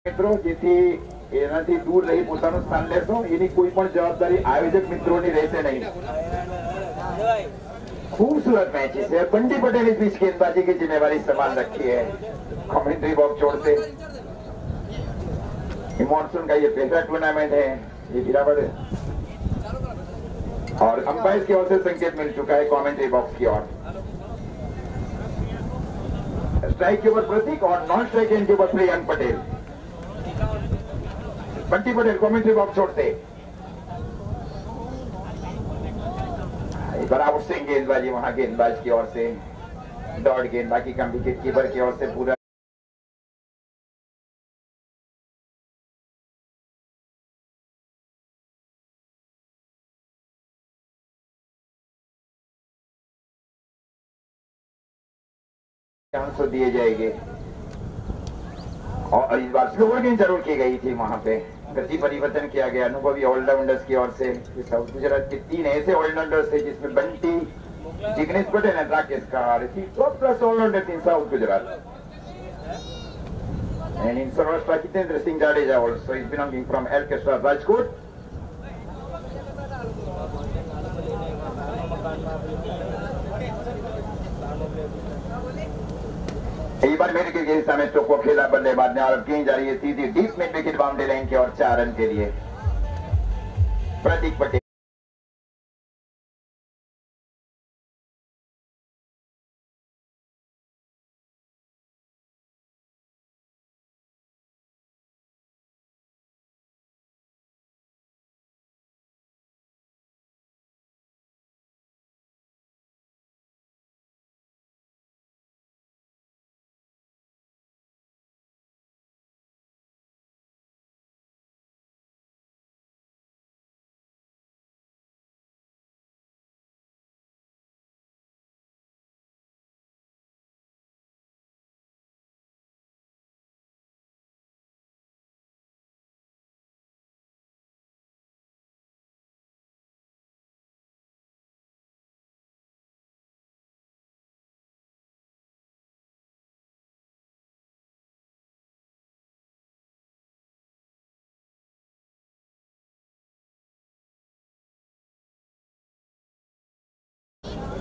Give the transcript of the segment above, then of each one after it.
મિત્રો જેથી એનાથી દૂર રહી પોતાનું સ્થાન લેશો, એની કોઈ પણ જવાબદારી આયોજક મિત્રોની રહેશે નહીં. खूबसूरत मैचेस है. बंटी पटेल इस बीच गेंदबाजी की जिम्मेवारी संभाल रखी है. कमेंट्री बॉक्स छोड़ते मॉनसून का ये पहला टूर्नामेंट है, ये गिरावट है और अंपायर की ओर से संकेत मिल चुका है कमेंट्री बॉक्स की ओर. स्ट्राइक के ऊपर प्रतीक और नॉन स्ट्राइक एंड के ऊपर प्रियंक पटेल. बंटी पटेल कमेंट्री बॉक्स छोड़ते बराबर से गेंदबाजी वहां गेंदबाज की ओर से डॉट गेंद, बाकी का विकेट कीपर की ओर से पूरा चांस दिए जाएंगे. और इस बार स्लोवर गेंद जरूर की गई थी, वहां पे गति परिवर्तन किया गया अनुभवी ऑलराउंडर्स की ओर से. साउथ गुजरात के 3 ऐसे ऑलराउंडर्स थे जिसमें बंटी, जिग्नेश पटेल और राकेश कार top class allrounder in south Gujarat. And in Saurashtra, Kitendra Singh Jadeja also is belonging from Alcastra, Rajkot. एक बार मेरे के समय स्टोक को खेला बल्लेबाज ने और अब गेंद जा रही है सीधी deep mid wicket boundary line की और 4 रन के लिए प्रतीक पटेल.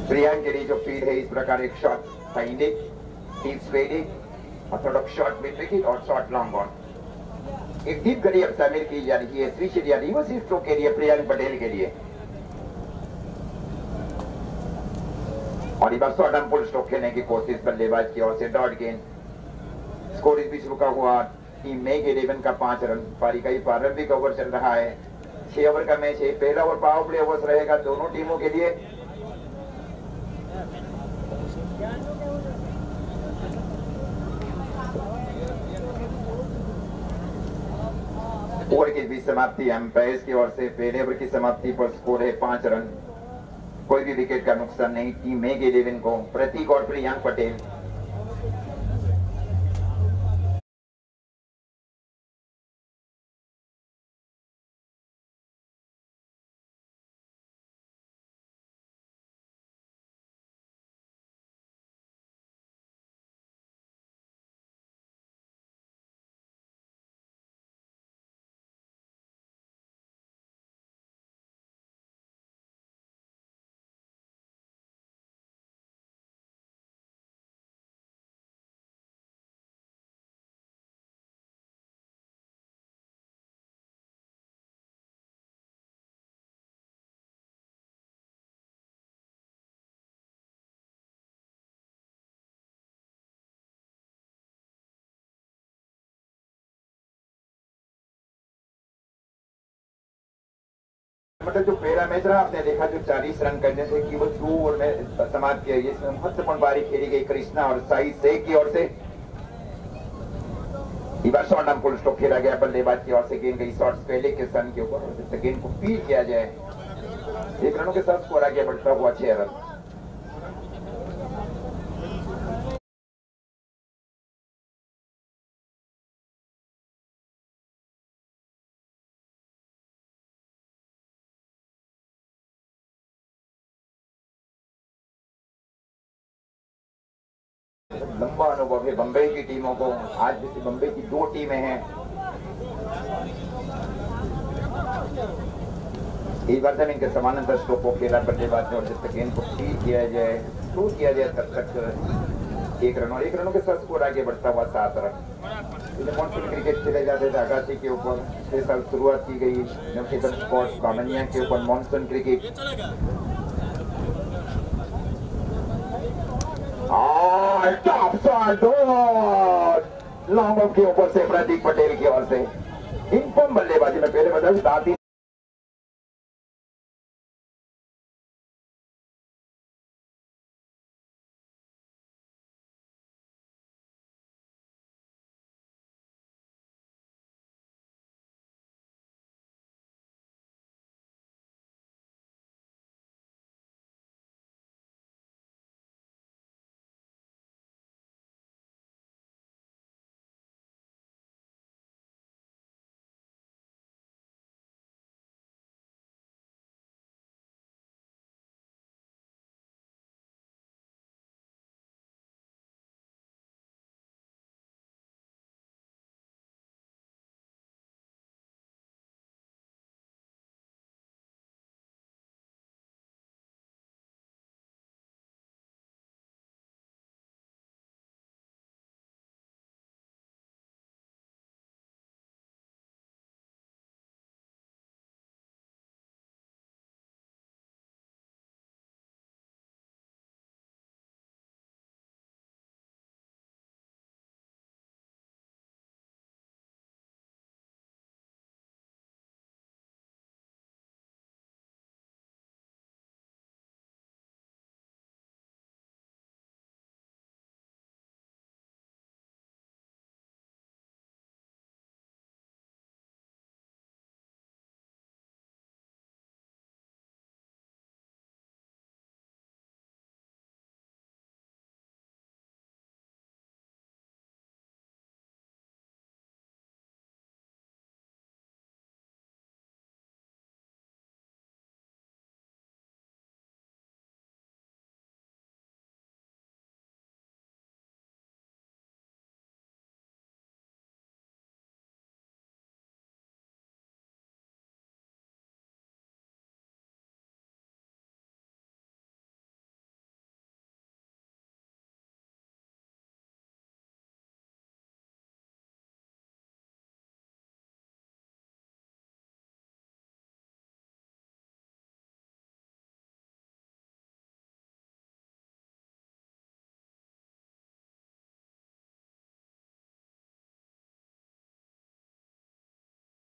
प्रियांक के लिए जो फील्ड है इस प्रकार एक शॉट फाइंडिंग, डीप स्वेडिंग और थोड़ा शॉट मिड विकेट और शॉट लॉन्ग ऑन. एक डीप गली अब शामिल की जा रही है श्री रिवर्स स्ट्रोक के लिए प्रियांक पटेल के लिए और इस बार शॉर्ट आर्म पुल स्ट्रोक खेलने की कोशिश बल्लेबाज की ओर से डॉट गेंद. स्कोर इस बीच रुका हुआ टीम में 11 का 5 रन. पारी का ही प्रारंभिक ओवर चल रहा है. 6 ओवर का मैच है. पहला ओवर पावर प्ले ओवर्स रहेगा दोनों टीमों के लिए. ओवर की बीच समाप्ति अंपायर की ओर से. पहले ओवर की समाप्ति पर स्कोर है 5 रन. कोई भी विकेट का नुकसान नहीं. टीम में 11 को प्रतीक और प्रियंक पटेल. मतलब जो पहला मैच रहा आपने देखा जो 40 रन करने थे कि वो 2 ओवर में समाप्त किया. इसमें महत्वपूर्ण पारी खेली गई कृष्णा और साई शेख की ओर से. शॉर्ट आर्म पुल स्ट्रोक खेला गया बल्लेबाज की ओर से. गेंद गई शॉर्ट्स पहले के सन के ऊपर. गेंद को फील किया जाए. 1 रनों के साथ स्कोर आगे बढ़ता हुआ 6 रन. लंबा अनुभव है बंबई की टीमों को. आज जैसे बंबई की 2 टीमें हैं इस बार जमीन के समानांतर स्ट्रोक को खेला बल्लेबाज ने और जब तक गेंद को फील किया जाए, थ्रू किया जाए, तब तक 1 रन और 1 रनों के साथ स्कोर आगे बढ़ता हुआ 7 रन। मानसून क्रिकेट खेले जाते थे आगासी के ऊपर, पिछले साल शुरुआत की गई नवचेतन स्पोर्ट्स बामनिया के ऊपर monsoon cricket. Top shot long off के ऊपर से प्रतीक पटेल की ओर से इनफॉर्म बल्लेबाजी में पहले बता दाती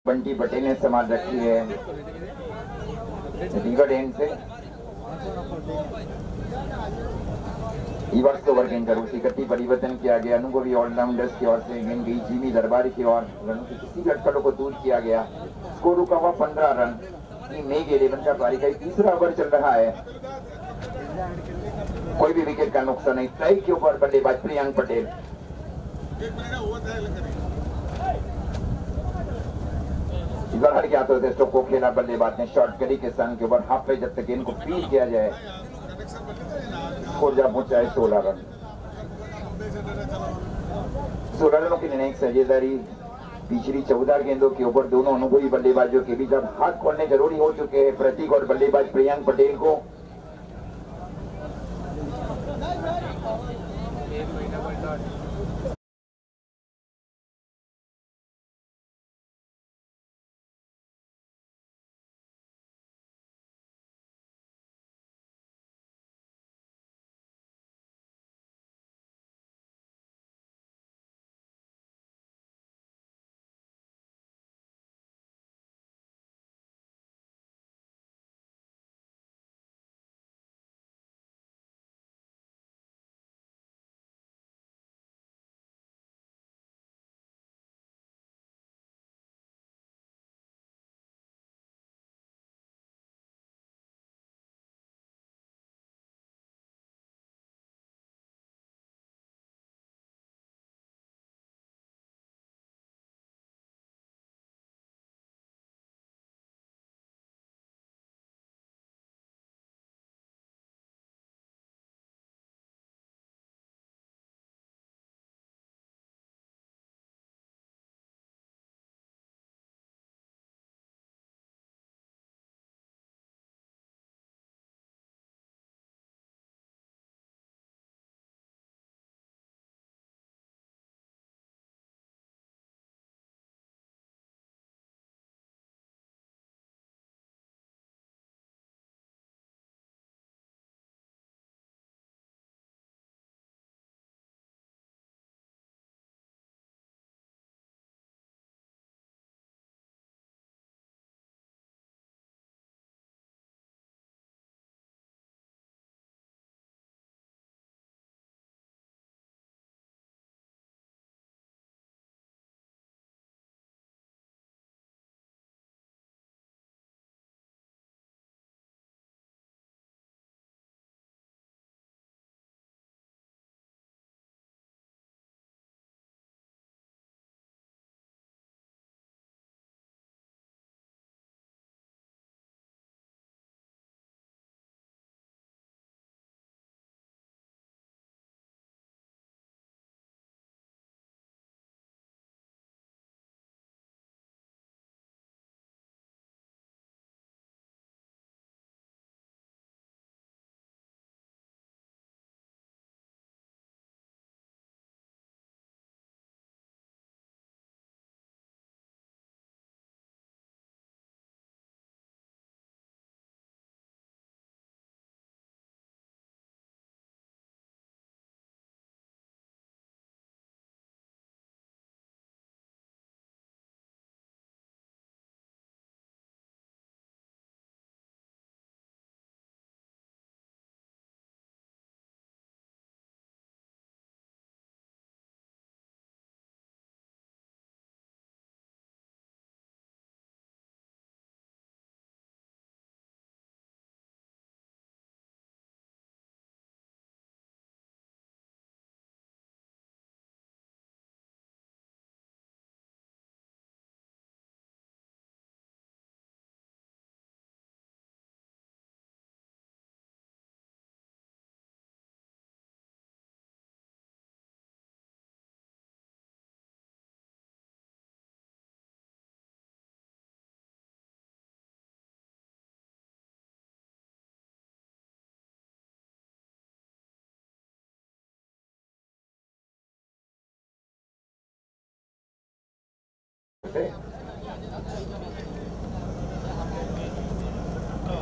बंटी पटेल ने संभाल रखी है रिवर एंड से। इवर्स ओवर गेंद करूँ इकट्ठी परिवर्तन किया गया अनुभवी ऑलराउंडर्स की ओर से गेंद गई जिमी दरबारी की ओर। रनों की किसी भी अटकलों को दूर किया गया। स्कोर रुका हुआ 15 रन। मेघ 11 का पारी का तीसरा ओवर चल रहा है। कोई भी विकेट का नुकसान नहीं। ट्राई के ऊपर बल्लेबाज प्रियांक पटेल। बाहर के आते हुए स्टोक को खेला बल्लेबाज ने शॉर्ट गली के सन के ऊपर हाफ पे जब तक गेंद को फील किया जाए स्कोर जा पहुंचा है 16 रन। 16 रनों की निर्णायक साझेदारी पिछली 14 गेंदों के ऊपर दोनों अनुभवी बल्लेबाजों के बीच अब हाथ खोलने जरूरी हो चुके हैं प्रतीक और बल्लेबाज प्रियांक पटेल को।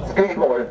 Screen ball.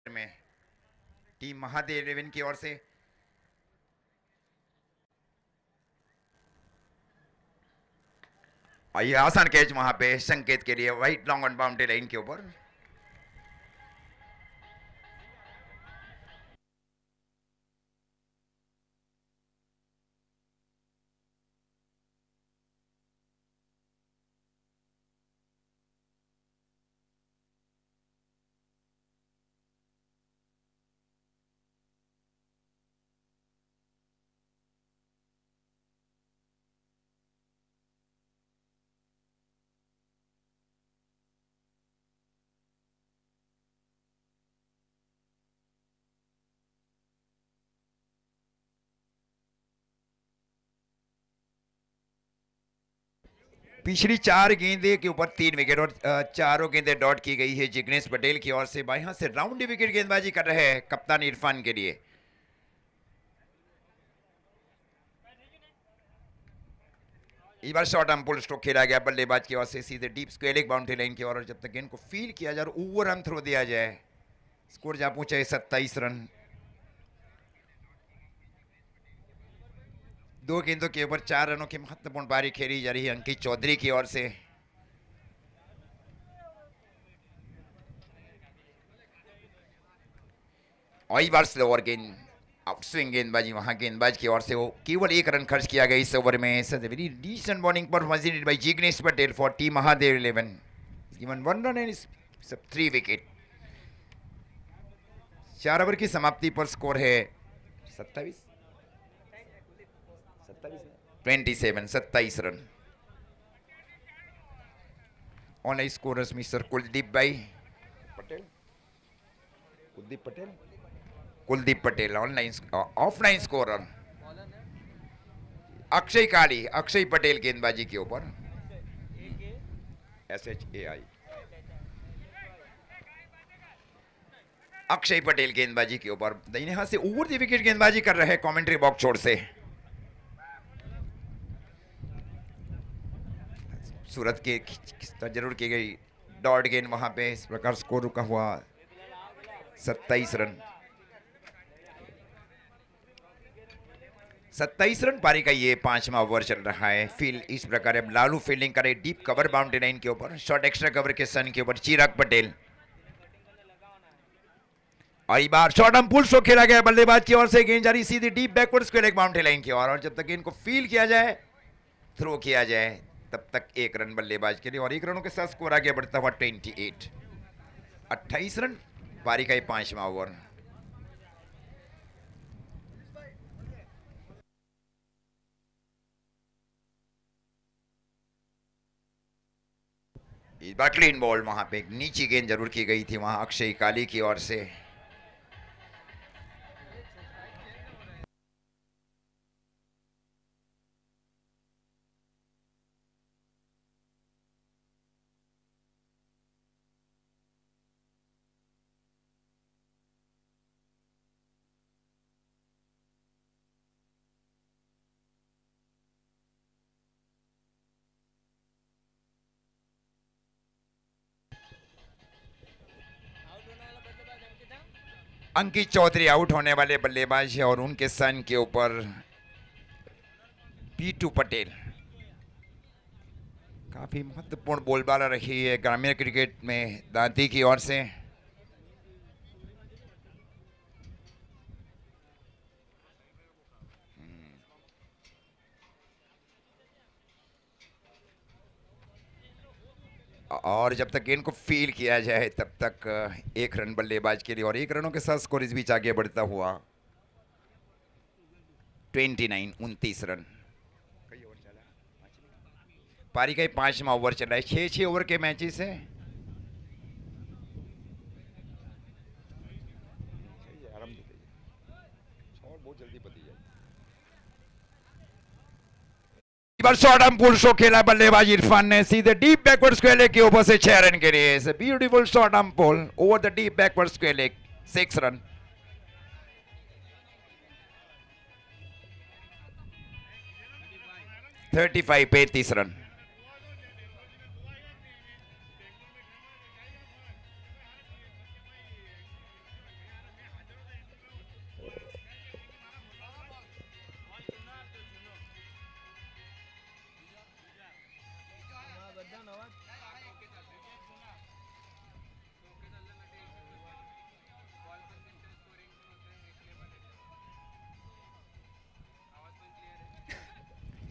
में टीम महादेव इलेवन की ओर से ये आसान कैच वहां पे संकेत के लिए white long on boundary line के ऊपर। पिछली 4 गेंदे के ऊपर 3 विकेट और चारों गेंदें डॉट की गई है जिग्नेश पटेल की ओर से। बाएं हाथ से राउंड विकेट गेंदबाजी कर रहे हैं कप्तान इरफान के लिए। इस बार शॉर्ट आर्म पुल स्ट्रोक खेला गया बल्लेबाज की ओर से सीधे deep square leg boundary line की ओर, और जब तक गेंद को फील किया जाए और ओवर आर्म थ्रो दिया जाए स्कोर जहां पहुंचा है 27 रन। 2 गेंदों के ऊपर 4 रनों की महत्वपूर्ण पारी खेली जा रही है अंकित चौधरी की ओर से। और इस बार स्लोअर गेंद आउट स्विंग गेंदबाजी वहां गेंदबाज की ओर से वो केवल 1 रन खर्च किया गया इस ओवर में। Very decent bowling performance by Jignesh Patel for team Mahadev 11, given 1 run and 3 wicket. 4 over की समाप्ति पर स्कोर है 27 run. Online scorers mister Kuldeep bhai Patel, Kuldeep Patel online offline scorer. Akshay Kali, Akshay Patel गेंदबाजी के ऊपर, SHAI, अक्षय पटेल गेंदबाजी के ऊपर। दाहिने हाथ से ओवर द विकेट गेंदबाजी कर रहे हैं कमेंट्री बॉक्स छोड़ से। सूरत के जरूर की गई डॉट गेंद वहां पे, इस प्रकार स्कोर रुका हुआ 27 रन। 27 रन पारी का ये 5वां ओवर चल रहा है। फील्ड इस प्रकार अब लालू फील्डिंग करे डीप कवर बाउंड्री लाइन के ऊपर, शॉर्ट एक्स्ट्रा कवर के सन के ऊपर चिराग पटेल। आई बार शॉर्ट हम पुल शो खेला गया बल्लेबाज की ओर से, गेंद जारी सीधी deep backward square leg boundary line की ओर, और जब तक गेंद को फील किया जाए, थ्रो किया जाए, तब तक 1 रन बल्लेबाज के लिए, और 1 रनों के साथ स्कोर आगे बढ़ता हुआ 28 रन पारी का 5वां ओवर। इस बार क्लीन बॉल, वहां पे एक नीची गेंद जरूर की गई थी वहां अक्षय काली की ओर से। अंकित चौधरी आउट होने वाले बल्लेबाज है, और उनके सन के ऊपर पीटू पटेल। काफी महत्वपूर्ण बोलबाला रही है ग्रामीण क्रिकेट में दांती की ओर से। और जब तक गेंद को फील किया जाए तब तक 1 रन बल्लेबाज के लिए, और 1 रनों के साथ स्कोर इस बीच आगे बढ़ता हुआ 29 रन। पारी का 5वां ओवर चल रहा है, 6-6 ओवर के मैचेस है। शॉर्ट आर्म पुल शो खेला बल्लेबाज इरफान ने, सीधे डीप बैकवर्ड स्क्वायर लेग के ऊपर से 6 रन के लिए। Beautiful short arm pull over the deep backward square leg, 6 run. 35 run.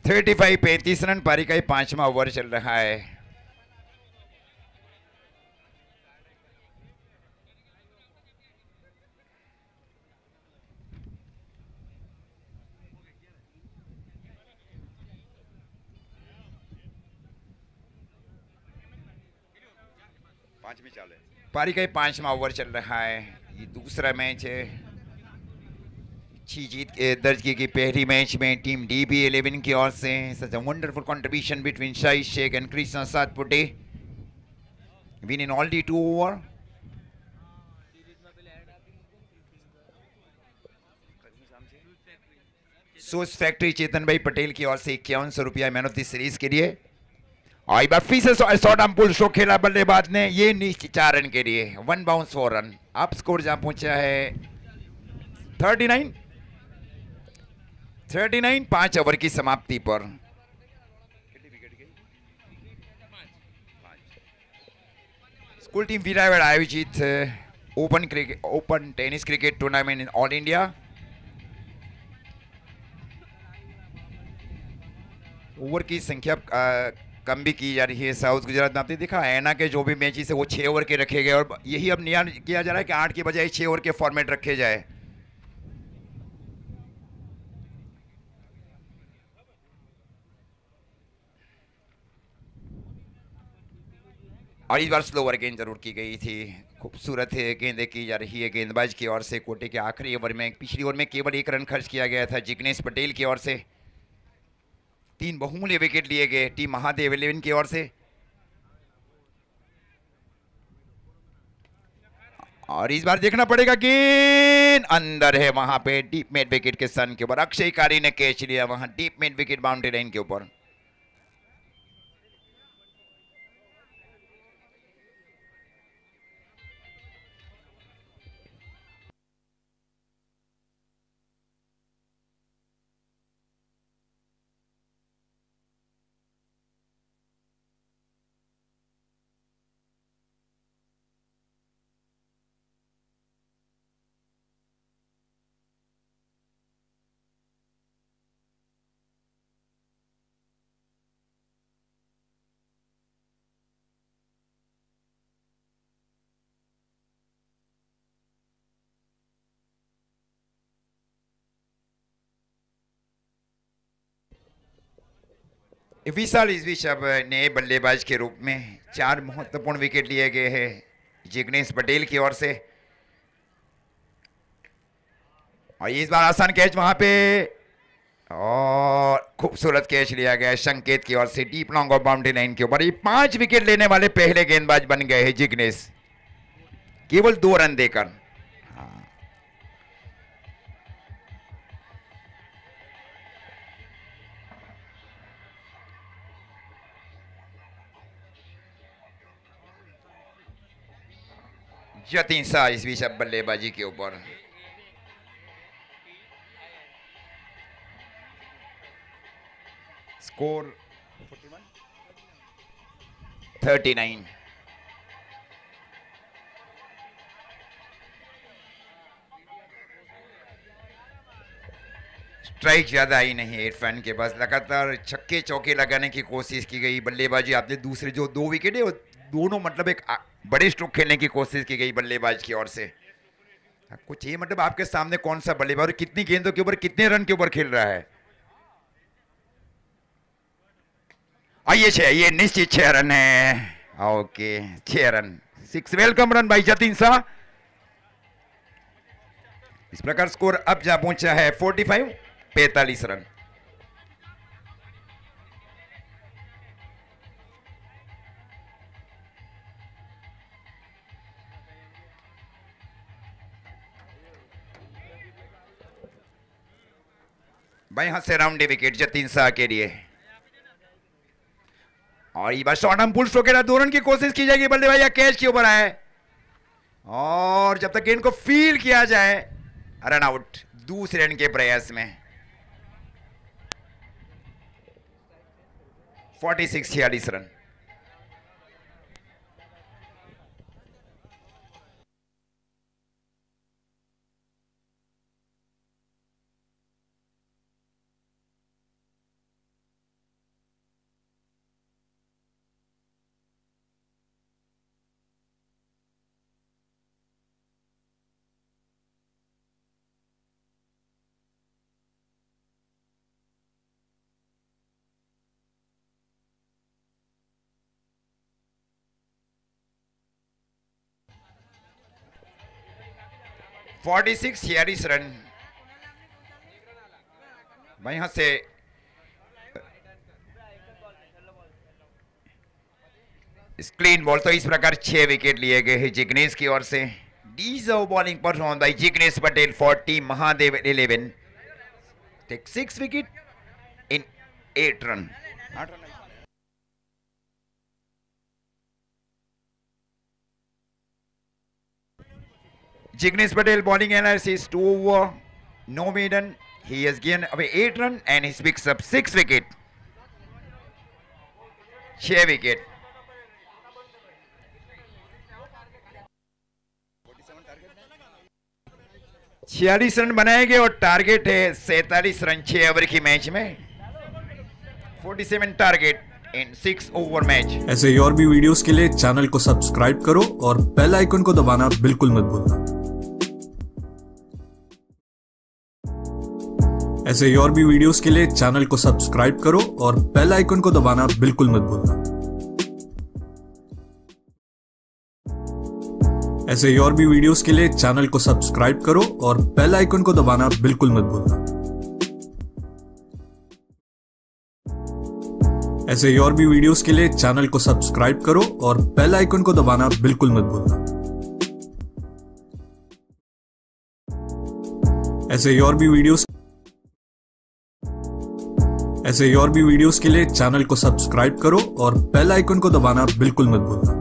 Thirty 35 run पारी का 5वां ओवर चल रहा है। पारी का 5वां ओवर चल रहा है। ये दूसरा मैच है। अच्छी जीत दर्ज की गई पहली मैच में टीम DB11 की ओर से। Such a wonderful contribution between Shahid Sheikh and Krishna Satpute, win in all the 2 over. Sauce factory Chetan bhai Patel की ओर से 5100 रुपया मैन ऑफ द सीरीज के लिए। और एक बार फिर से शॉर्ट आर्म पुल शो खेला बल्लेबाज ने, ये नीचे 4 रन के लिए, 1 बाउंस 4 रन। अब स्कोर जहां पहुंचा है 39 5 ओवर की समाप्ति पर। स्कूल टीम विरावट आयोजित open tennis cricket tournament in all India. Over की संख्या कम भी की जा रही है। साउथ गुजरात में आपने देखा ऐना के जो भी मैचेस है वो 6 ओवर के रखे गए, और यही अब नियम किया जा रहा है कि 8 के बजाय 6 ओवर के फॉर्मेट रखे जाए। और इस बार स्लोवर गेंद जरूर की गई थी। खूबसूरत गेंदें की जा रही है गेंदबाज की ओर से। कोटे के आखिरी ओवर में, पिछली ओवर में केवल 1 रन खर्च किया गया था जिग्नेश पटेल की ओर से। 3 बहुमूल्य विकेट लिए गए टीम महादेव 11 की ओर से। और इस बार देखना पड़ेगा गेंद अंदर है, वहां पे डीप मिड विकेट के सन के ऊपर अक्षय कारी ने कैच लिया, वहां deep mid wicket boundary line के ऊपर। विशाल इस बीच अब नए बल्लेबाज के रूप में 4 महत्वपूर्ण विकेट लिए गए हैं जिग्नेश पटेल की ओर से। और इस बार आसान कैच वहां पे, और खूबसूरत कैच लिया गया संकेत की ओर से deep long off boundary line के ऊपर। ये 5 विकेट लेने वाले पहले गेंदबाज बन गए हैं जिग्नेश, केवल 2 रन देकर। जतिन शाह इस बीच अब बल्लेबाजी के ऊपर। स्कोर 39। स्ट्राइक ज्यादा आई नहीं इरफान के पास, लगातार छक्के चौके लगाने की कोशिश की गई। बल्लेबाजी आपने दूसरे जो 2 विकेट है वो दोनों मतलब एक बड़े स्ट्रोक खेलने की कोशिश की गई बल्लेबाज की ओर से। कुछ ये मतलब आपके सामने कौन सा बल्लेबाज कितनी गेंदों के ऊपर कितने रन के ऊपर खेल रहा है। ये निश्चित 6 रन है। ओके 6 रन, 6 वेलकम रन भाई जतिन शाह। इस प्रकार स्कोर अब जा पहुंचा है 45 रन। भाई यहां से राउंड विकेट जतिन शाह के लिए। और ये बार शॉर्ट आर्म पुल स्ट्रोक के 2 रन की कोशिश की जाएगी। बल्लेबाज कैच के ऊपर आए और जब तक गेंद को फील किया जाए रन आउट, दूसरे रन के प्रयास में। 46 रन। छियालीस रन। भाई यहां से स्क्रीन बॉल, तो इस प्रकार 6 विकेट लिए गए हैं जिग्नेश की ओर से। Deserve bowling perform by Jignesh Patel for team Mahadev 11। Take 6 wicket in 8 run. Jignesh Patel bowling analysis 2 over, no maiden. He has given away 8 runs and he picks up 6 wicket. 6 wicket. 46 run बनाएंगे और टारगेट है 47 run 6 over की match में। 47 target इन 6 over match. ऐसे और भी videos के लिए चैनल को सब्सक्राइब करो और बेल आइकन को दबाना बिल्कुल मत भूलना। ऐसे और भी वीडियोस के लिए चैनल को सब्सक्राइब करो और बेल आइकन को दबाना बिल्कुल मत भूलना। ऐसे ही और भी वीडियोस के लिए चैनल को सब्सक्राइब करो और बेल आइकन को दबाना बिल्कुल मत भूलना। ऐसे ही और भी वीडियोस के लिए चैनल को सब्सक्राइब करो और बेल आइकन को दबाना बिल्कुल मत भूलना। ऐसे ही और भी वीडियोस के लिए चैनल को सब्सक्राइब करो और बेल आइकन को दबाना बिल्कुल मत भूलना।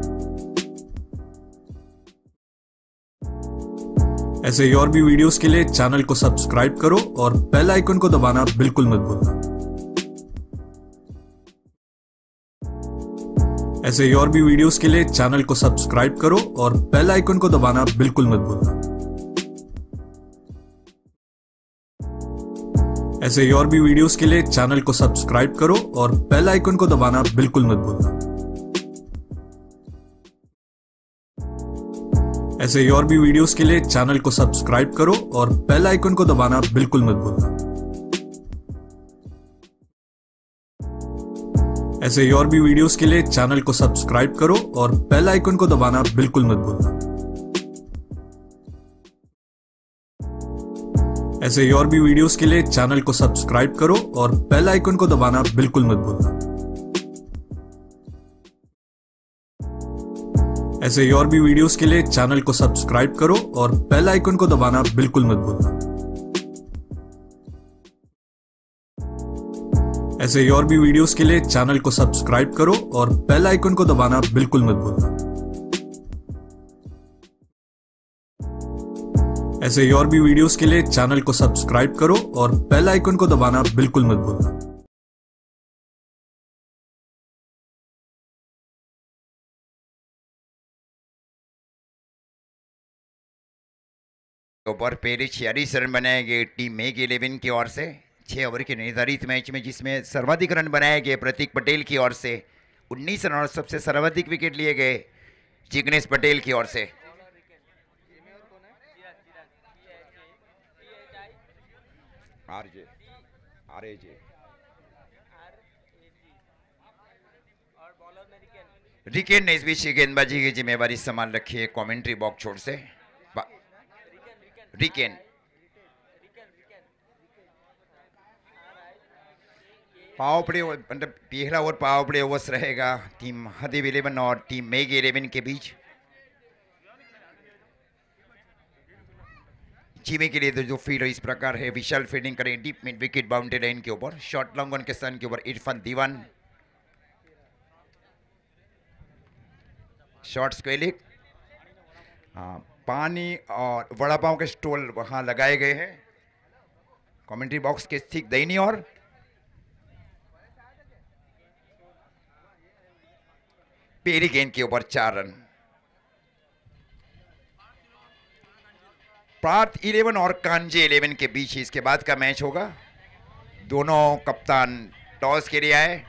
ऐसे ही और भी वीडियोस के लिए चैनल को सब्सक्राइब करो और बेल आइकन को दबाना बिल्कुल मत भूलना। ऐसे ही और भी वीडियोस के लिए चैनल को सब्सक्राइब करो और बेल आइकन को दबाना बिल्कुल मत भूलना। ऐसे ही और भी वीडियोस के लिए चैनल को सब्सक्राइब करो और बेल आइकन को दबाना बिल्कुल मत भूलना। ऐसे ही और भी वीडियोस के लिए चैनल को सब्सक्राइब करो और बेल आइकन को दबाना बिल्कुल मत भूलना। ऐसे ही और भी वीडियोस के लिए चैनल को सब्सक्राइब करो और बेल आइकन को दबाना बिल्कुल मत भूलना। ऐसे ही और भी वीडियोस के लिए चैनल को सब्सक्राइब करो और बेल आइकन को दबाना बिल्कुल मत भूलना। ऐसे ही और भी वीडियोस के लिए चैनल को सब्सक्राइब करो और बेल आइकन को दबाना बिल्कुल मत भूलना। ऐसे ही और भी वीडियोस के लिए चैनल को सब्सक्राइब करो और बेल आइकन को दबाना बिल्कुल मत भूलना। ऐसे ही और भी वीडियोस के लिए चैनल को सब्सक्राइब करो और बेल आइकन को दबाना बिल्कुल मत भूलना। ओवर पहले 46 रन बनाए गए टीम मेक 11 की ओर से 6 ओवर के निर्धारित मैच में, जिसमें सर्वाधिक रन बनाए गए प्रतीक पटेल की ओर से 19 रन और सबसे सर्वाधिक विकेट लिए गए जिग्नेश पटेल की ओर से। रिकेन ने इस बीच गेंदबाजी की जिम्मेवारी संभाल रखी है कमेंट्री बॉक्स छोर से। रिकेन पावर प्ले मतलब पहला ओवर पावर प्ले ओवर्स रहेगा टीम महादेव 11 और टीम मेघ 11 के बीच। जीमे के लिए तो जो फील्ड इस प्रकार है, विशाल फील्डिंग करें deep mid wicket boundary line के ऊपर, शॉर्ट लॉन्ग ऑन के स्थान के ऊपर इरफान दीवान, शॉर्ट स्क्वेलिक, पानी और वड़ा पाव के स्टॉल वहां लगाए गए हैं कमेंट्री बॉक्स के ठीक दाहिनी ओर। पहली गेंद के ऊपर 4 रन। पार्थ 11 और कांजे 11 के बीच इसके बाद का मैच होगा। दोनों कप्तान टॉस के लिए आए।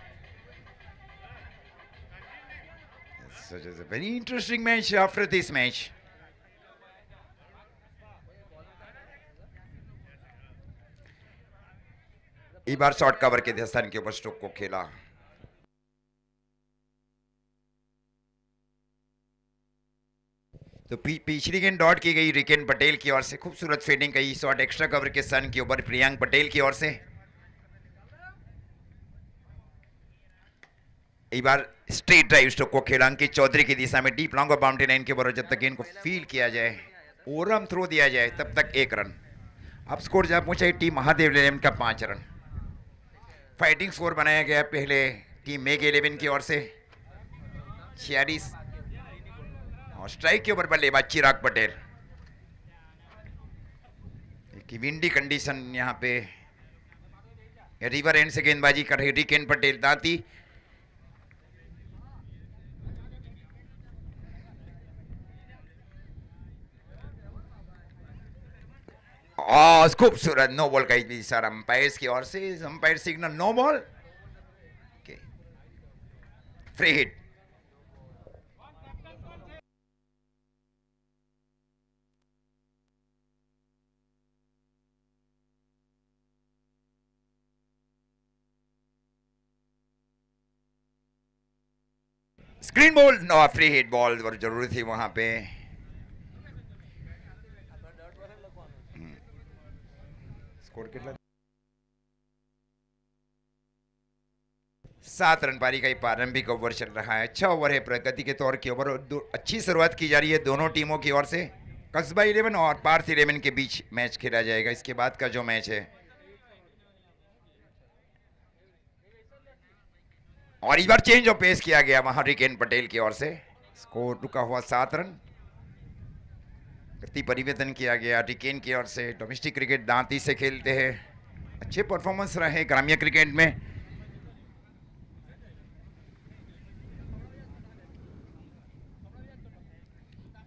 Very interesting match after this match. इस बार शॉर्ट कवर के स्थान के ऊपर स्ट्रोक को खेला। तो पिछली गेंद डॉट की गई रिकेन पटेल की ओर से, खूबसूरत फील्डिंग कई शॉट एक्स्ट्रा कवर के स्थान के ऊपर प्रियांक पटेल की ओर से। एक बार स्ट्रेट ड्राइव स्ट्रोक को खेला अंकित चौधरी की दिशा में डीप लॉन्ग बाउंड्री लाइन के ऊपर। जब तक गेंद को फील किया जाए, ओरम थ्रो दिया जाए, तब तक 1 रन। अब स्कोर जब पहुंचा टीम महादेव 11 का 5 रन। फाइटिंग स्कोर बनाया गया पहले टीम मेघ 11 की ओर से 46 और स्ट्राइक के ऊपर बल्लेबाज चिराग पटेल। विंडी कंडीशन यहाँ पे रिवर एंड से गेंदबाजी कर रही रिकेन पटेल दांती। खूबसूरत नो बॉल का इशारा अंपायर की ओर से। Umpire signal no ball, free hit. Screen ball no, free hit ball जरूरी थी वहां पे। स्कोर कितना 7 रन पारी का ये प्रारंभिक ओवर चल रहा है। 6 ओवर है प्रगति के तौर के ओवर। अच्छी शुरुआत की जा रही है दोनों टीमों की ओर से। कस्बा 11 और पार्थ 11 के बीच मैच खेला जाएगा इसके बाद का जो मैच है। और इस बार चेंज ऑफ पेस किया गया वहां रिकेन पटेल की ओर से। स्कोर रुका हुआ 7 रन। गति परिवर्तन किया गया रिकेन की ओर से। डोमेस्टिक क्रिकेट दांती से खेलते हैं। अच्छे परफॉर्मेंस रहे ग्रामीण क्रिकेट में।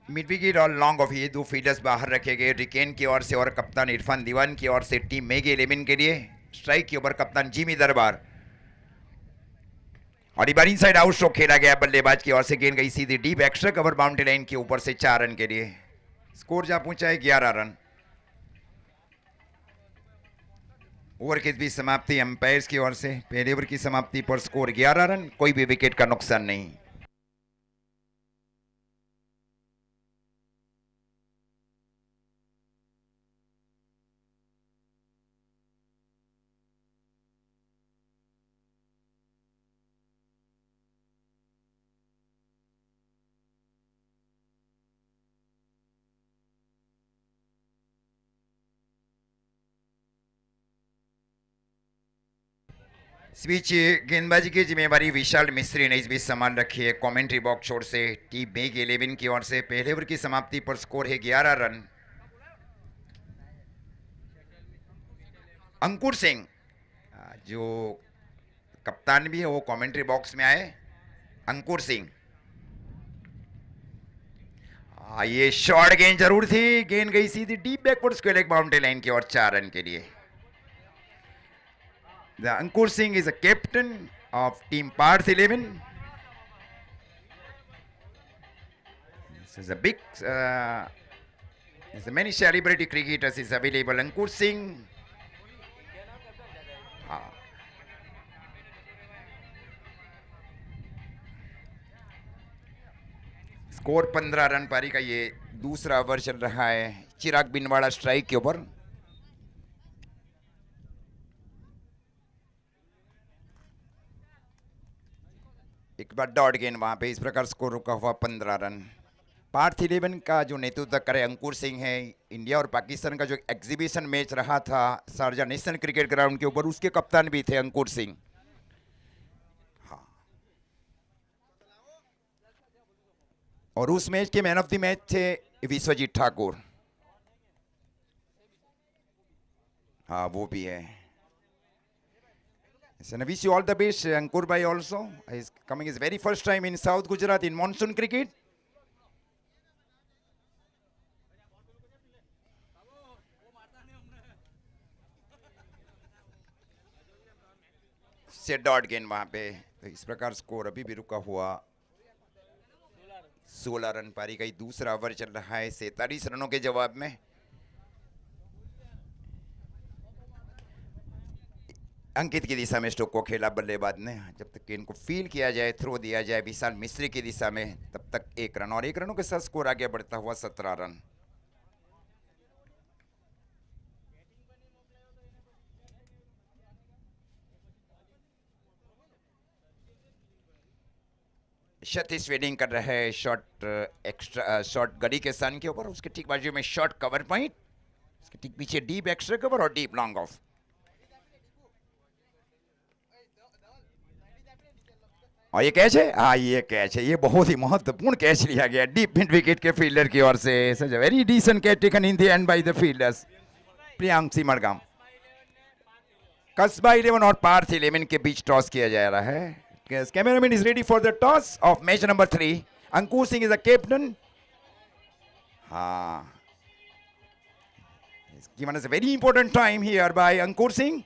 मिड विकेट और लॉन्ग ऑफ ये 2 फील्डर्स बाहर रखे गए रिकेन की ओर से और कप्तान इरफान दीवान की ओर से टीम मेगे 11 के लिए। स्ट्राइक के ऊपर कप्तान जिमी दरबार। और इस बार इनसाइड आउट स्ट्रोक खेला गया बल्लेबाज की ओर से। गेंद गई सीधी deep extra cover boundary line के ऊपर से 4 रन के लिए। स्कोर जा पहुंचा है 11 रन। ओवर की भी समाप्ति अंपायर्स की ओर से। पहले ओवर की समाप्ति पर स्कोर 11 रन। कोई भी विकेट का नुकसान नहीं। इस बीच गेंदबाजी की जिम्मेवारी विशाल मिस्त्री ने इस बीच संभाल रखी है कमेंट्री बॉक्स छोड़ से। टीम मेग 11 की ओर से पहले ओवर की समाप्ति पर स्कोर है 11 रन। अंकुर सिंह जो कप्तान भी है वो कमेंट्री बॉक्स में आए। अंकुर सिंह ये शॉर्ट गेंद जरूर थी। गेंद गई सीधी deep backward square boundary line की ओर 4 रन के लिए। The Ankur Singh is a captain of team Parth 11. This is a big, there's many celebrity cricketers is available. Ankur Singh. Score 15 run पारी का ये दूसरा ओवर चल रहा है। चिराग बिनवाड़ा स्ट्राइक के ऊपर। एक बार डॉट गेंद वहां पे। इस प्रकार स्कोर रुका हुआ 15 रन। पार्थ 11 का जो नेतृत्व करे अंकुर सिंह है। इंडिया और पाकिस्तान का जो एग्जीबिशन मैच रहा था शारजा नेशनल क्रिकेट ग्राउंड के ऊपर उसके कप्तान भी थे अंकुर सिंह। हाँ, और उस मैच के मैन ऑफ द मैच थे विश्वजीत ठाकुर। हाँ वो भी है। And I wish you all the best, Ankur bhai also. He's coming his very first time in South Gujarat in monsoon cricket. से डॉट गेंद वहां पे। तो इस प्रकार स्कोर अभी भी रुका हुआ 16 रन पारी का दूसरा ओवर चल रहा है 47 रनों के जवाब में। अंकित की दिशा में स्ट्रोक को खेला बल्लेबाज ने। जब तक गेंद को फील किया जाए, थ्रो दिया जाए विशाल मिस्त्री की दिशा में, तब तक 1 रन। और 1 रनों के साथ स्कोर आगे बढ़ता हुआ 17 रन। सतीश वेडिंग कर रहे हैं शॉट एक्स्ट्रा शॉट गड़ी के सन के ऊपर। उसके ठीक बाजू में शॉट कवर पॉइंट। उसके ठीक पीछे डीप एक्स्ट्रा कवर और डीप लॉन्ग ऑफ। और ये कैच है। हाँ ये कैच है। ये बहुत ही महत्वपूर्ण कैच लिया गया डीप मिड विकेट के फील्डर की ओर से। Such a very decent catch taken in the end by the fielders Priyank Simargam. कस्बा 11 और पार्थ 11 के बीच टॉस किया जा रहा है। Cameraman is ready for the toss of match number 3. Ankur Singh is the captain. He's given us a very important time here by Ankur Singh.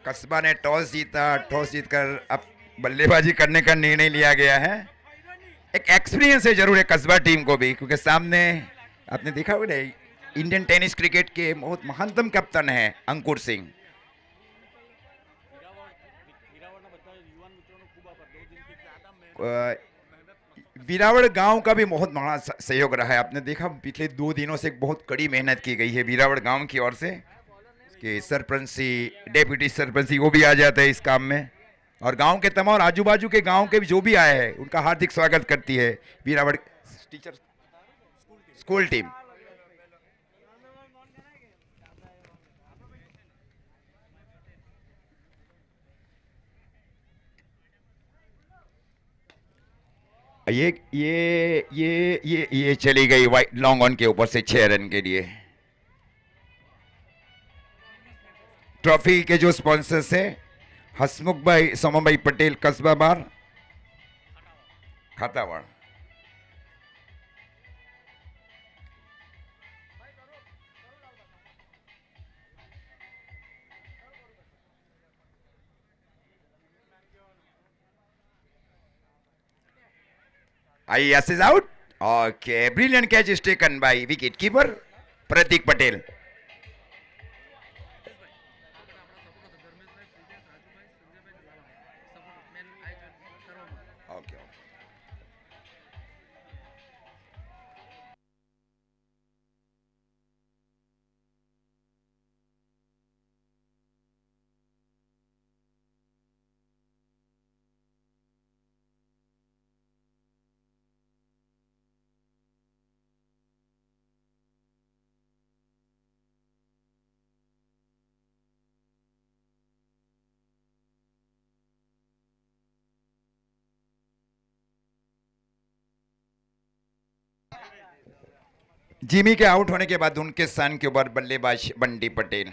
कस्बा ने toss जीता। टॉस जीतकर अब बल्लेबाजी करने का निर्णय लिया गया है। एक एक्सपीरियंस है जरूर है कस्बा टीम को भी, क्योंकि सामने आपने देखा होगा इंडियन टेनिस क्रिकेट के बहुत महानतम कप्तान है अंकुर सिंह। वीरावड़ गांव का भी बहुत बड़ा सहयोग रहा है। आपने देखा पिछले 2 दिनों से बहुत कड़ी मेहनत की गई है वीरावड़ गांव की ओर से, कि सरपंच सी, डेप्यूटी सरपंच सी वो भी आ जाते हैं इस काम में, और गांव के तमाम आजू बाजू के गांव के जो भी आए हैं उनका हार्दिक स्वागत करती है वीरावड़ टीचर स्कूल टीम। ये चली गई वाइट लॉन्ग ऑन के ऊपर से 6 रन के लिए। ट्रॉफी के जो स्पॉन्सर्स है हसमुख भाई, सोमा भाई पटेल, कस्बा बार, खातावाड़। IS is out. Okay, brilliant catch is taken by wicket keeper Pratik Patel. Okay. Jimmy के आउट होने के बाद उनके सन के ऊपर बल्लेबाज बंटी पटेल।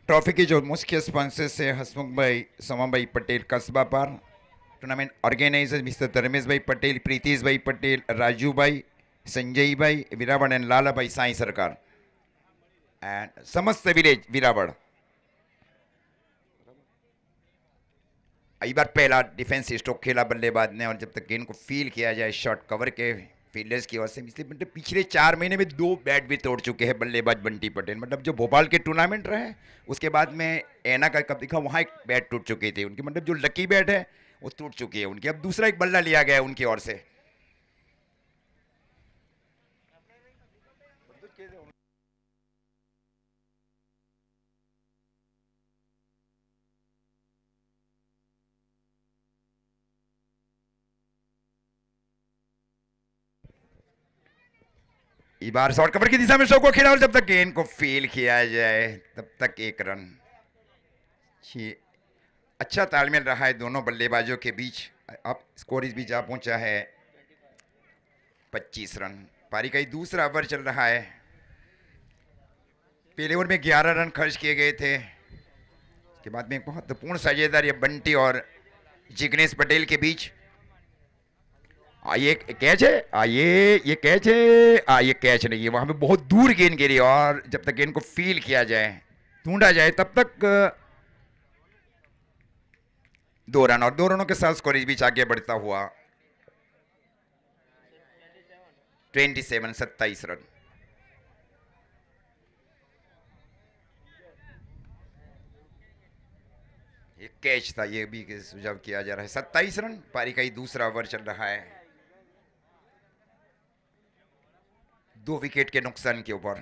ट्रॉफी की जो मुख्य स्पॉन्सर्स है हसमुख भाई, सोमा भाई पटेल, कस्बा पार। टूर्नामेंट ऑर्गेनाइजर मिस्टर धर्मेश भाई पटेल, प्रीतीश भाई पटेल, राजू भाई, संजय भाई, वीरावड़ एंड लाला भाई साई सरकार एंड समस्त विलेज वीरावड़। एक बार पहला डिफेंस स्ट्रोक खेला बल्लेबाज ने, और जब तक गेंद को फील किया जाए शॉट कवर के फील्डर्स की ओर से, इसलिए मतलब पिछले 4 महीने में 2 बैट भी तोड़ चुके हैं बल्लेबाज बंटी पटेल। मतलब जो भोपाल के टूर्नामेंट रहे उसके बाद में ऐना का कप दिखा, वहाँ एक बैट टूट चुकी थी उनकी, मतलब जो लकी बैट है वो टूट चुकी है उनकी। अब दूसरा एक बल्ला लिया गया है उनकी ओर से। इस बार शॉर्ट कवर की दिशा में शो को खेला, और जब तक गेंद को फील किया जाए तब तक 1 रन। अच्छा तालमेल रहा है दोनों बल्लेबाजों के बीच। अब स्कोर इस बीच आ पहुंचा है 25 रन। पारी का दूसरा ओवर चल रहा है। पहले ओवर में 11 रन खर्च किए गए थे। उसके बाद में एक महत्वपूर्ण साझेदारी बंटी और जिग्नेश पटेल के बीच। ये कैच है, ये कैच है, ये कैच नहीं है, वहां पे बहुत दूर गेंद गिरी, और जब तक गेंद को फील किया जाए, ढूंढा जाए, तब तक 2 रन, और 2 रनों के साथ स्कोर इस बीच आगे बढ़ता हुआ 27 रन। ये कैच था, ये भी सुझाव किया जा रहा है। 27 रन। पारी का दूसरा ओवर चल रहा है 2 विकेट के नुकसान के ऊपर।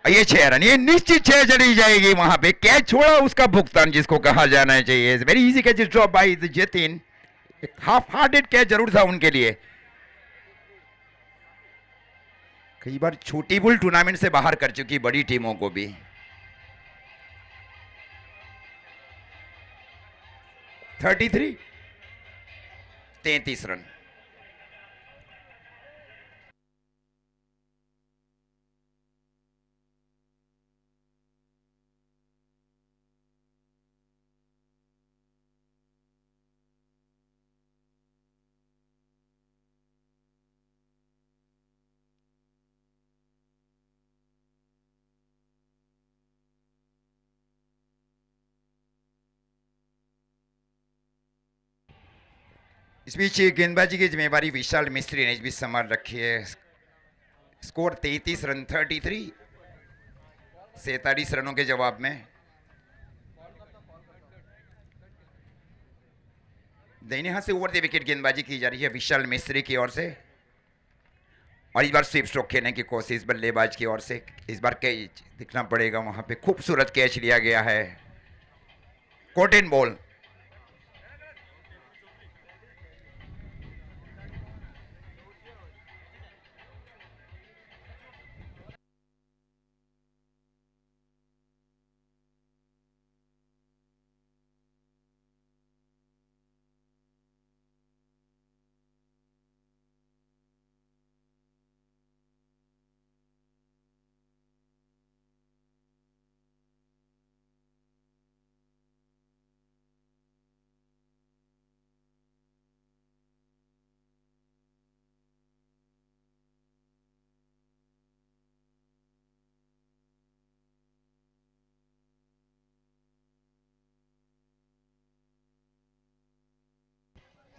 ये 6 रन, ये निश्चित 6 चली जाएगी। वहां पे कैच छोड़ा, उसका भुगतान जिसको कहा जाना चाहिए। Very easy catch drop by the Jatin. Half hearted catch जरूर था उनके लिए। कई बार छोटी बुल टूर्नामेंट से बाहर कर चुकी बड़ी टीमों को भी। 33 रन। इस बीच गेंदबाजी की जिम्मेवारी विशाल मिस्त्री ने इस बीच संभाल रखी है। स्कोर 33 रन 33, 47 रनों के जवाब में। दाहिने हाथ से ओवर द विकेट गेंदबाजी की जा रही है विशाल मिस्त्री की ओर से, और इस बार स्वीप स्ट्रोक खेलने की कोशिश बल्लेबाज की ओर से। इस बार कैच दिखना पड़ेगा, वहां पे खूबसूरत कैच लिया गया है, कॉट एंड बॉल।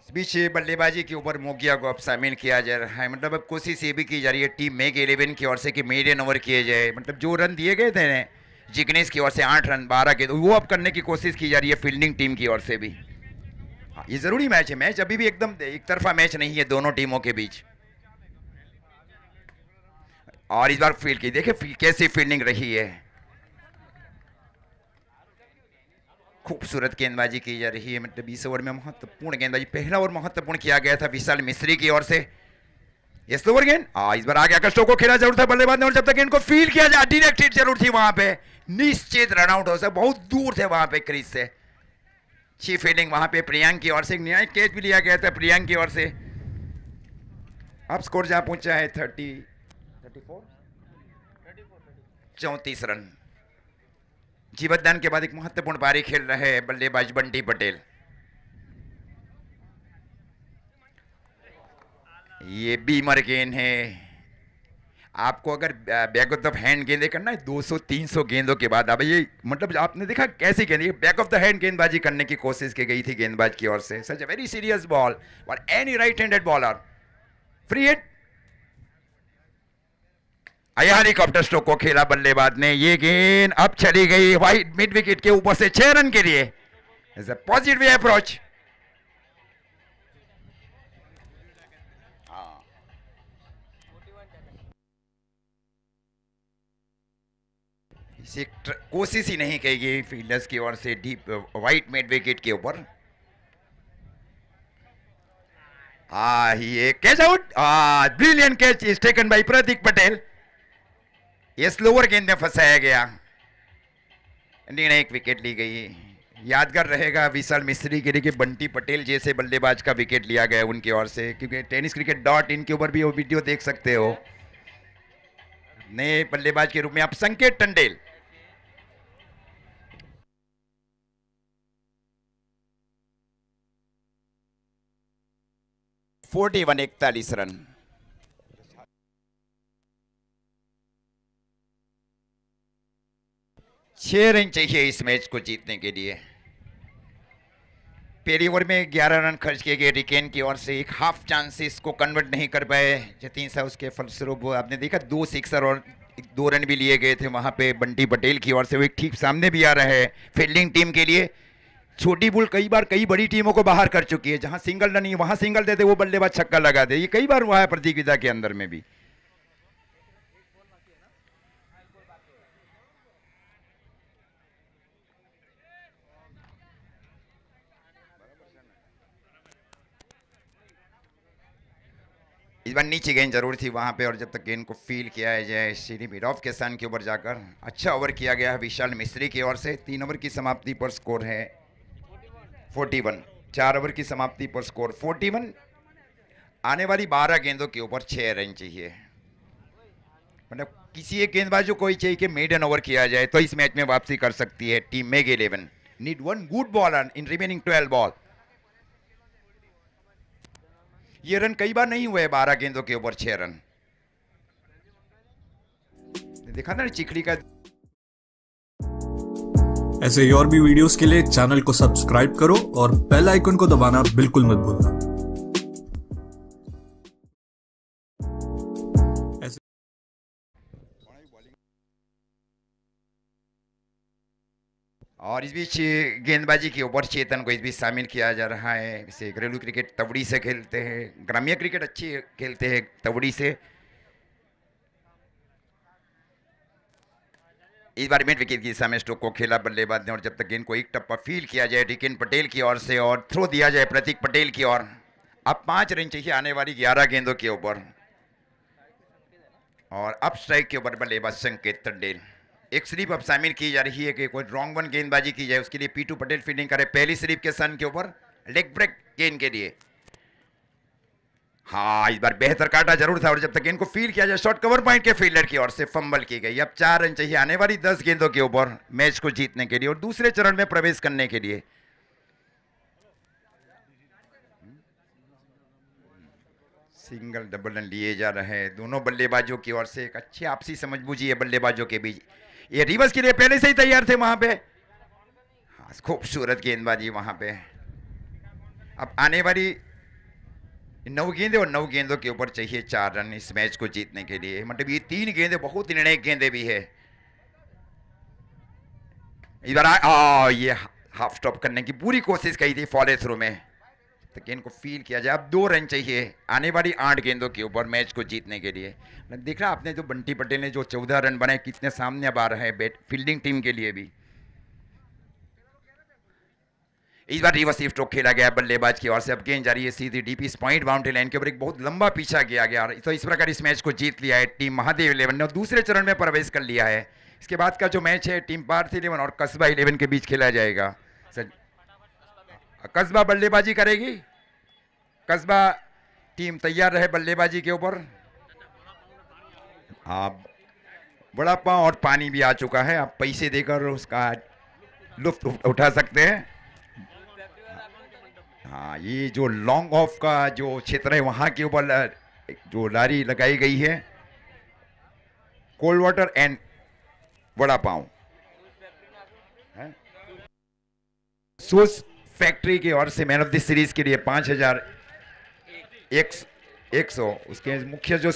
इस बीच बल्लेबाजी के ऊपर मोगिया को अब शामिल किया जा रहा है। मतलब अब कोशिश ये भी की जा रही है टीम मेक 11 की ओर से कि मीडियम ओवर किए जाए। मतलब जो रन दिए गए थे जिग्नेश की ओर से 8 रन 12 के, वो अब करने की कोशिश की जा रही है फील्डिंग टीम की ओर से भी। हाँ, ये जरूरी मैच है, मैच अभी भी एकदम एक तरफा मैच नहीं है दोनों टीमों के बीच। और इस बार फील्ड की देखिए कैसी फील्डिंग रही है, खूबसूरत गेंदबाजी की जा रही है। मतलब 20 ओवर में महत्वपूर्ण गेंदबाजी, पहला ओवर महत्वपूर्ण किया गया था विशाल मिस्त्री की ओर से। ये स्लोवर गेंद, इस बार आगे आकर स्टोक को खेला जरूर था बल्लेबाज ने, और जब तक इनको फील्ड किया जाए डायरेक्ट हिट जरूर थी वहां पे, निश्चित रनआउट हो सकता, बहुत दूर थे वहां पे क्रीज से। अच्छी फील्डिंग वहां पे प्रियांक की ओर से, न्यायिक कैच भी लिया गया था प्रियांक की ओर से। अब स्कोर जहां पहुंचा है 34 रन। जीवतदान के बाद एक महत्वपूर्ण पारी खेल रहे हैं बल्लेबाज बंटी पटेल। ये बीमर गेंद है, आपको अगर बैक ऑफ द हैंड गेंदे करना है 200-300 गेंदों के बाद। अब ये मतलब आपने देखा कैसी गेंद, बैक ऑफ द हैंड गेंदबाजी करने की कोशिश की गई थी गेंदबाज की ओर से। Such a very serious ball for any right handed bowler, free hit. Helicopter stroke को खेला बल्लेबाज ने, ये गेंद अब चली गई वाइड मिड विकेट के ऊपर से 6 रन के लिए। Is a positive approach. इसे कोशिश ही नहीं की गई फील्डर्स की ओर से डीप वाइड मिड विकेट के ऊपर। ये catch out, brilliant catch is taken by Prateek Patel. ये स्लोअर गेंद में फंसाया गया, निर्णायक विकेट ली गई। यादगार रहेगा विशाल मिस्त्री के लिए कि बंटी पटेल जैसे बल्लेबाज का विकेट लिया गया उनकी ओर से, क्योंकि tenniscricket.in के ऊपर भी वो वीडियो देख सकते हो। नए बल्लेबाज के रूप में आप संकेत टंडेल। Forty 41 run. छह रन चाहिए इस मैच को जीतने के लिए। पहली ओवर में 11 रन खर्च किए गए रिकेन की ओर से, एक हाफ चांसेस को कन्वर्ट नहीं कर पाए जतीन साहब, उसके फलस्वरूप आपने देखा 2 सिक्सर और 2 रन भी लिए गए थे वहां पे बंटी पटेल की ओर से। वो एक ठीक सामने भी आ रहा है फील्डिंग टीम के लिए। छोटी बुल कई बार कई बड़ी टीमों को बाहर कर चुकी है, जहां सिंगल रन नहीं वहां सिंगल देते वो बल्लेबाज छक्का लगा दे, ये कई बार हुआ है प्रतियोगिता के अंदर में भी। इस बार नीचे गेंद जरूर थी वहां पे, और जब तक गेंद को फील किया जाए श्री मिड ऑफ के स्थान के ऊपर जाकर। अच्छा ओवर किया गया है विशाल मिस्त्री की ओर से। 3 ओवर की समाप्ति पर स्कोर है 41। 4 ओवर की समाप्ति पर स्कोर 41। आने वाली 12 गेंदों के ऊपर 6 रन चाहिए। मतलब किसी एक गेंदबाज को ही चाहिए कि मेडन ओवर किया जाए तो इस मैच में वापसी कर सकती है team Meg 11। Need 1 good bowler in remaining 12 ball. ये रन कई बार नहीं हुए 12 गेंदों के ऊपर 6 रन। देखा ना चिखली का। ऐसे ही और भी वीडियोस के लिए चैनल को सब्सक्राइब करो और बेल आइकन को दबाना बिल्कुल मत भूलना। और इस बीच गेंदबाजी के ऊपर चेतन को इस बीच शामिल किया जा रहा है। इसे घरेलू क्रिकेट तवड़ी से खेलते हैं, ग्रामीण क्रिकेट अच्छी खेलते हैं तवड़ी से। इस बार मिड विकेट की दिशा में स्ट्रोक को खेला बल्लेबाज ने, और जब तक गेंद को एक टप्पा फील किया जाए टिकिन पटेल की ओर से और थ्रो दिया जाए प्रतीक पटेल की ओर। अब 5 रन चाहिए आने वाली 11 गेंदों के ऊपर। और अब स्ट्राइक के ऊपर बल्लेबाज संकेत तंडेल। एक स्लिप अब शामिल की जा रही है कि कोई रॉन्ग वन गेंदबाजी की जाए, उसके लिए पीटू पटेल फील्डिंग करे। पहली स्लिप के सन के ऊपर लेग ब्रेक गेंद के लिए। हाँ, इस बार बेहतर काटा जरूर था, और जब तक गेंद को फील किया जाए शॉर्ट कवर पॉइंट के फील्डर की ओर से फंबल की गई। अब 4 रन चाहिए आने वाली 10 गेंदों के ऊपर मैच को जीतने के लिए और दूसरे चरण में प्रवेश करने के लिए। सिंगल डबल रन लिए जा रहे हैं दोनों बल्लेबाजों की ओर से। एक अच्छी आपसी समझबूझी है बल्लेबाजों के बीच। ये रिवर्स के लिए पहले से ही तैयार थे वहां पे। हाँ, खूबसूरत गेंदबाजी वहां पे। अब आने वाली 9 गेंदे और 9 गेंदों के ऊपर चाहिए 4 रन इस मैच को जीतने के लिए। मतलब ये 3 गेंदे बहुत निर्णायक गेंदे भी है। इस बार ये हाफ स्टॉप करने की पूरी कोशिश की थी फॉलो थ्रू में, तो गेंद को फील किया जाए। अब 2 रन चाहिए आने वाली 8 गेंदों के ऊपर मैच को जीतने के लिए। देख रहा आपने जो बंटी पटेल ने जो 14 रन बनाए, कितने सामने अब आ रहे हैं बैट फील्डिंग टीम के लिए भी। इस बार रिवर्स स्ट्रोक खेला गया बल्लेबाज की ओर से। अब गेंद जा रही है सीधी डीपी पॉइंट बाउंड्री लाइन के ऊपर। एक बहुत लंबा पीछा किया गया, तो इस प्रकार इस मैच को जीत लिया है टीम महादेव 11 ने और दूसरे चरण में प्रवेश कर लिया है। इसके बाद का जो मैच है टीम पार्थ 11 और कस्बा 11 के बीच खेला जाएगा। कस्बा बल्लेबाजी करेगी। कस्बा टीम तैयार रहे बल्लेबाजी के ऊपर। आप बड़ा पाव और पानी भी आ चुका है, आप पैसे देकर उसका लुत्फ उठा सकते हैं। हाँ, ये जो लॉन्ग ऑफ का जो क्षेत्र है वहां के ऊपर जो लारी लगाई गई है, कोल्ड वाटर एंड बड़ा पाव सूस फैक्ट्री की ओर से मैन ऑफ द सीरीज के लिए 5100 उसके मुख्य जो